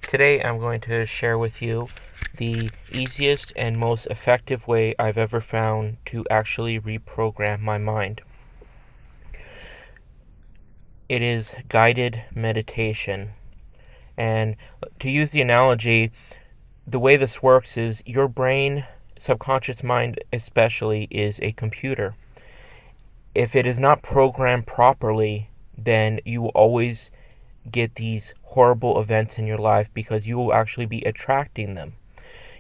Today I'm going to share with you the easiest and most effective way I've ever found to actually reprogram my mind. It is guided meditation. And to use the analogy, the way this works is your brain, subconscious mind especially, is a computer. If it is not programmed properly, then you will always get these horrible events in your life because you will actually be attracting them.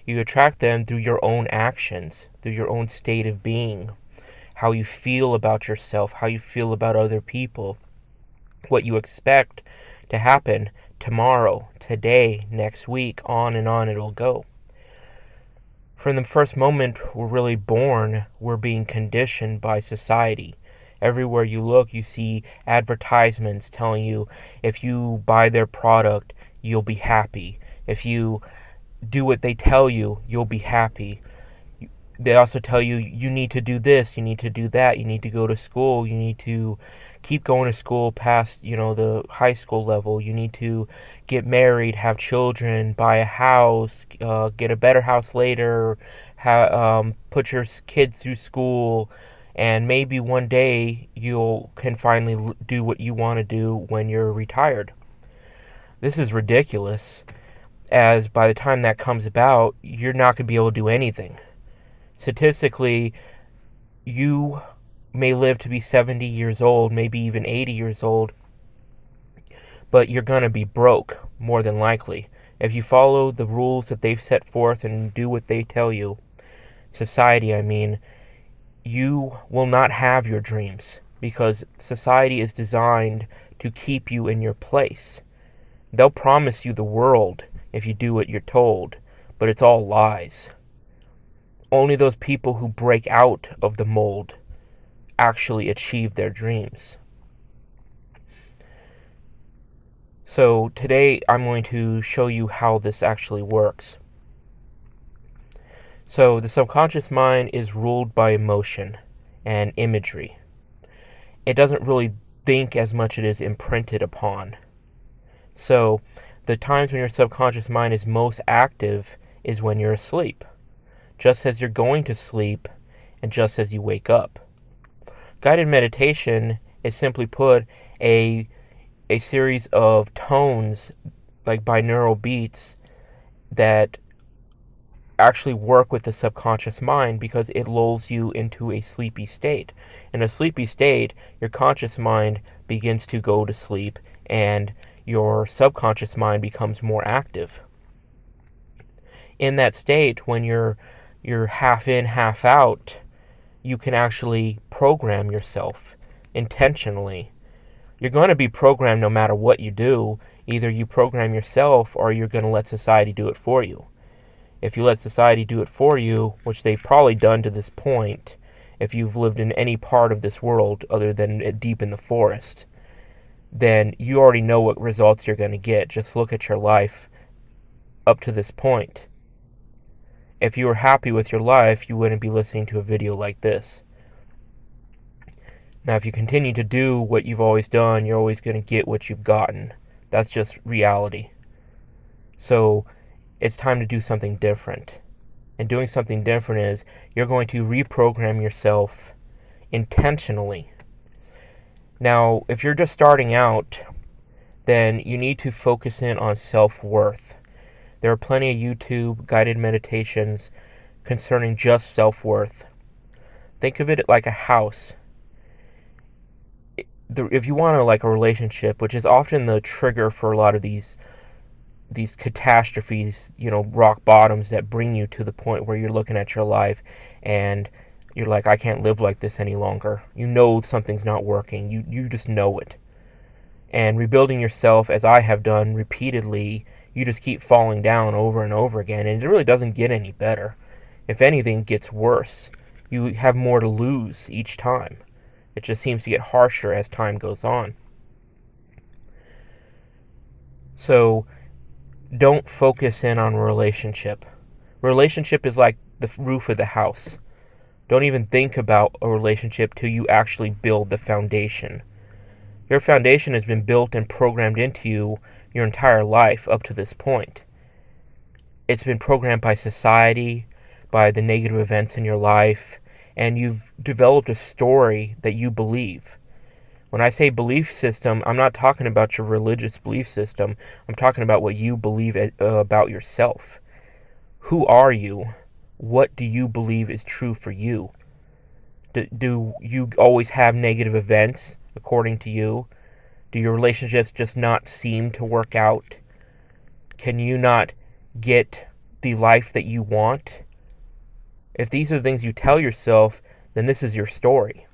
You attract them through your own actions, through your own state of being, how you feel about yourself, how you feel about other people, what you expect to happen tomorrow, today, next week, on and on it'll go. From the first moment we're really born, we're being conditioned by society. Everywhere you look, you see advertisements telling you if you buy their product, you'll be happy. If you do what they tell you, you'll be happy. They also tell you you need to do this, you need to do that, you need to go to school, you need to keep going to school past, the high school level. You need to get married, have children, buy a house, get a better house later, put your kids through school, and maybe one day you can finally do what you want to do when you're retired. This is ridiculous, as by the time that comes about, you're not going to be able to do anything. Statistically, you may live to be 70 years old, maybe even 80 years old, but you're going to be broke, more than likely. If you follow the rules that they've set forth and do what they tell you, society, I mean, you will not have your dreams because society is designed to keep you in your place. They'll promise you the world if you do what you're told, but it's all lies. Only those people who break out of the mold actually achieve their dreams. So today I'm going to show you how this actually works. So the subconscious mind is ruled by emotion and imagery. It doesn't really think as much as it is imprinted upon. So the times when your subconscious mind is most active is when you're asleep, just as you're going to sleep and just as you wake up. Guided meditation is simply put a series of tones, like binaural beats, that actually work with the subconscious mind because it lulls you into a sleepy state. In a sleepy state, your conscious mind begins to go to sleep and your subconscious mind becomes more active. In that state, when you're half in, half out, you can actually program yourself intentionally. You're going to be programmed no matter what you do. Either you program yourself or you're going to let society do it for you. If you let society do it for you, which they've probably done to this point, if you've lived in any part of this world other than deep in the forest, then you already know what results you're going to get. Just look at your life up to this point. If you were happy with your life, you wouldn't be listening to a video like this. Now, if you continue to do what you've always done, you're always going to get what you've gotten. That's just reality. So it's time to do something different. And doing something different is you're going to reprogram yourself intentionally. Now, if you're just starting out, then you need to focus in on self-worth. There are plenty of YouTube guided meditations concerning just self-worth. Think of it like a house. If you want a relationship, which is often the trigger for a lot of these catastrophes, rock bottoms that bring you to the point where you're looking at your life and you're like, I can't live like this any longer. You know something's not working. You just know it. And rebuilding yourself, as I have done repeatedly, you just keep falling down over and over again, and it really doesn't get any better. If anything, it gets worse. You have more to lose each time. It just seems to get harsher as time goes on. So don't focus in on a relationship. Relationship is like the roof of the house. Don't even think about a relationship till you actually build the foundation. Your foundation has been built and programmed into you your entire life up to this point. It's been programmed by society, by the negative events in your life, and you've developed a story that you believe. When I say belief system, I'm not talking about your religious belief system. I'm talking about what you believe about yourself. Who are you? What do you believe is true for you? Do you always have negative events, according to you? Do your relationships just not seem to work out? Can you not get the life that you want? If these are things you tell yourself, then this is your story.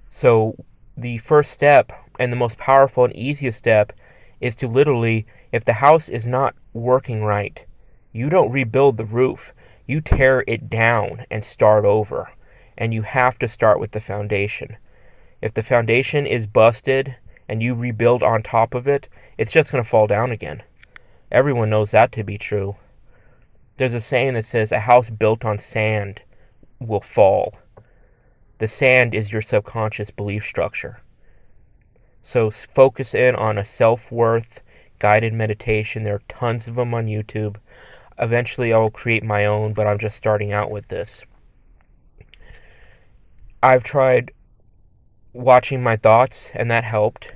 So the first step, and the most powerful and easiest step, is to literally, if the house is not working right, you don't rebuild the roof. You tear it down and start over. And you have to start with the foundation. If the foundation is busted and you rebuild on top of it, it's just going to fall down again. Everyone knows that to be true. There's a saying that says a house built on sand will fall. The sand is your subconscious belief structure. So focus in on a self-worth guided meditation. There are tons of them on YouTube. Eventually I will create my own, but I'm just starting out with this. I've tried watching my thoughts, and that helped.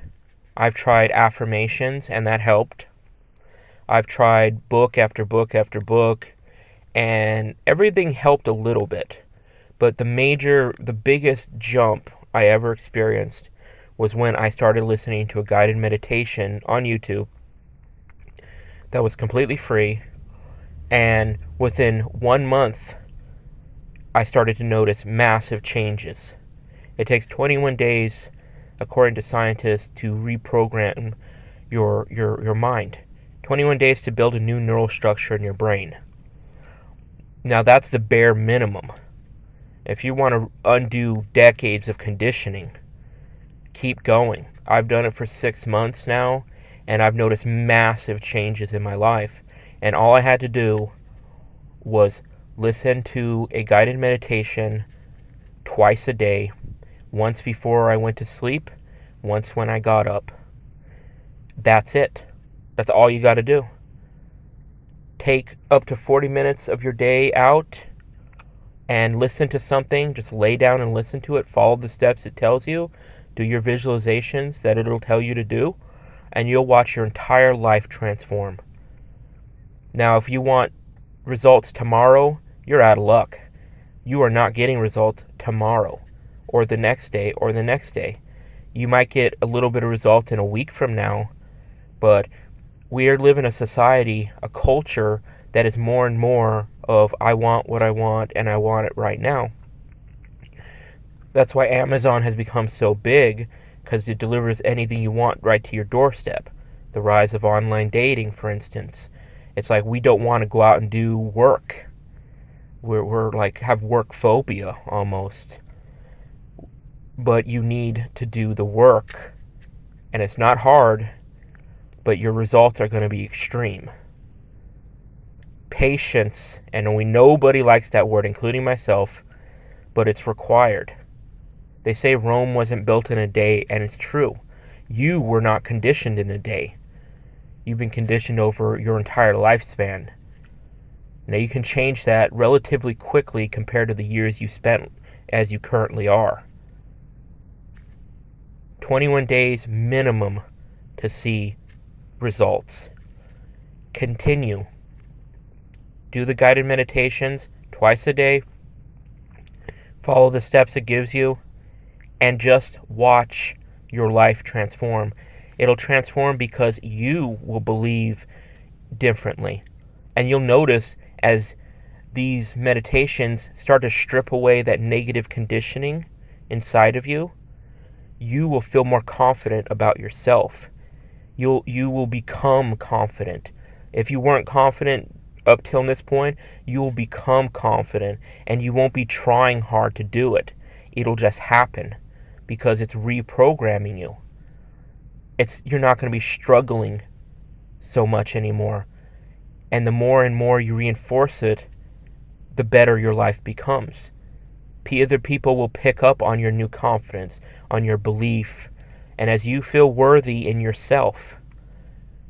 I've tried affirmations, and that helped. I've tried book after book after book, and everything helped a little bit. But the biggest jump I ever experienced was when I started listening to a guided meditation on YouTube that was completely free. And within 1 month, I started to notice massive changes. It takes 21 days, according to scientists, to reprogram your mind. 21 days to build a new neural structure in your brain. Now that's the bare minimum. If you want to undo decades of conditioning, keep going. I've done it for 6 months now, and I've noticed massive changes in my life. And all I had to do was listen to a guided meditation twice a day, once before I went to sleep, once when I got up. That's it. That's all you got to do. Take up to 40 minutes of your day out and listen to something. Just lay down and listen to it. Follow the steps it tells you. Do your visualizations that it'll tell you to do, and you'll watch your entire life transform. Now, if you want results tomorrow, you're out of luck. You are not getting results tomorrow or the next day or the next day. You might get a little bit of results in a week from now, but we live in a society, a culture that is more and more of I want what I want and I want it right now. That's why Amazon has become so big, because it delivers anything you want right to your doorstep. The rise of online dating, for instance. It's like we don't want to go out and do work. We're like have work phobia almost. But you need to do the work. And it's not hard, but your results are going to be extreme. Patience, and nobody likes that word, including myself, but it's required. They say Rome wasn't built in a day, and it's true. You were not conditioned in a day. You've been conditioned over your entire lifespan. Now you can change that relatively quickly compared to the years you spent as you currently are. 21 days minimum to see results. Continue. Do the guided meditations twice a day. Follow the steps it gives you, and just watch your life transform. It'll transform because you will believe differently. And you'll notice as these meditations start to strip away that negative conditioning inside of you, you will feel more confident about yourself. You will become confident. If you weren't confident up till this point, you will become confident, and you won't be trying hard to do it. It'll just happen because it's reprogramming you. You're not going to be struggling so much anymore. And the more and more you reinforce it, the better your life becomes. Other people will pick up on your new confidence, on your belief. And as you feel worthy in yourself,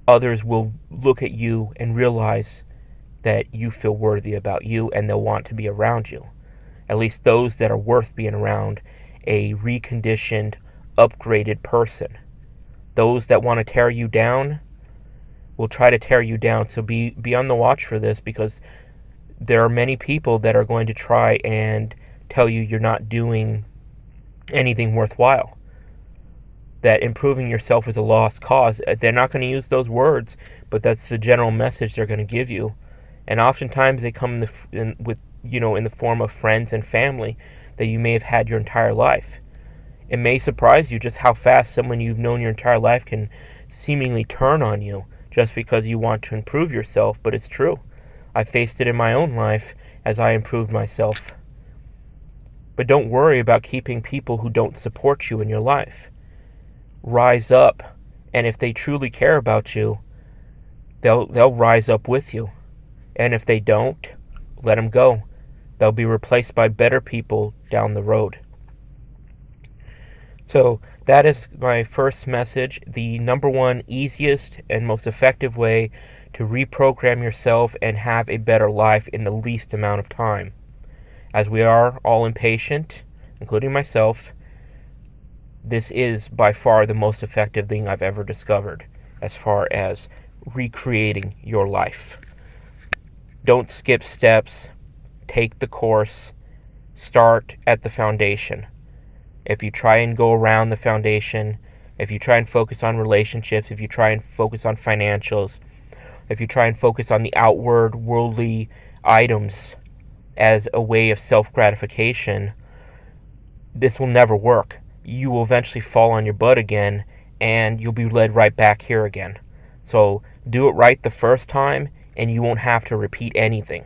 others will look at you and realize that you feel worthy about you, and they'll want to be around you. At least those that are worth being around a reconditioned, upgraded person. Those that want to tear you down will try to tear you down. So be on the watch for this, because there are many people that are going to try and tell you you're not doing anything worthwhile, that improving yourself is a lost cause. They're not going to use those words, but that's the general message they're going to give you. And oftentimes they come in the form of friends and family that you may have had your entire life. It may surprise you just how fast someone you've known your entire life can seemingly turn on you just because you want to improve yourself, but it's true. I faced it in my own life as I improved myself. But don't worry about keeping people who don't support you in your life. Rise up, and if they truly care about you, they'll rise up with you. And if they don't, let them go. They'll be replaced by better people down the road. So that is my first message. The number one easiest and most effective way to reprogram yourself and have a better life in the least amount of time. As we are all impatient, including myself, this is by far the most effective thing I've ever discovered as far as recreating your life. Don't skip steps. Take the course. Start at the foundation. If you try and go around the foundation, if you try and focus on relationships, if you try and focus on financials, if you try and focus on the outward worldly items as a way of self-gratification, this will never work. You will eventually fall on your butt again, and you'll be led right back here again. So do it right the first time, and you won't have to repeat anything.